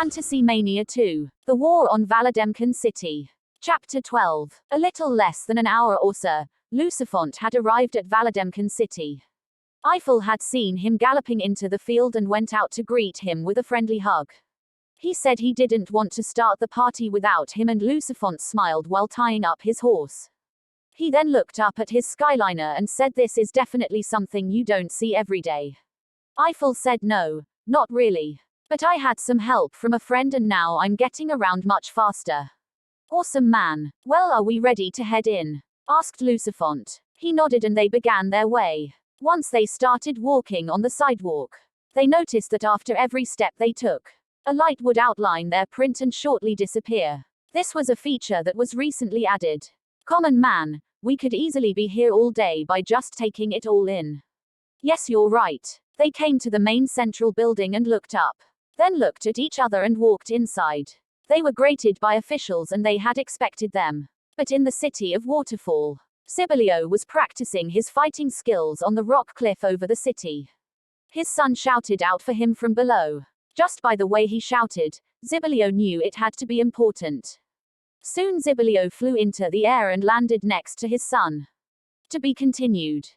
Fantasy Mania 2. The War on Valademkin City. Chapter 12. A little less than an hour or so, Lucifont had arrived at Valademkin City. Eiffel had seen him galloping into the field and went out to greet him with a friendly hug. He said he didn't want to start the party without him, and Lucifont smiled while tying up his horse. He then looked up at his skyliner and said, "This is definitely something you don't see every day." Eiffel said, "No, not really. But I had some help from a friend and now I'm getting around much faster." "Awesome, man. Well, are we ready to head in?" asked Lucifont. He nodded and they began their way. Once they started walking on the sidewalk, they noticed that after every step they took, a light would outline their print and shortly disappear. This was a feature that was recently added. "Common man, we could easily be here all day by just taking it all in." "Yes, you're right." They came to the main central building and looked up, then looked at each other and walked inside. They were greeted by officials and they had expected them. But in the city of Waterfall, Zibilio was practicing his fighting skills on the rock cliff over the city. His son shouted out for him from below. Just by the way he shouted, Zibilio knew it had to be important. Soon Zibilio flew into the air and landed next to his son. To be continued.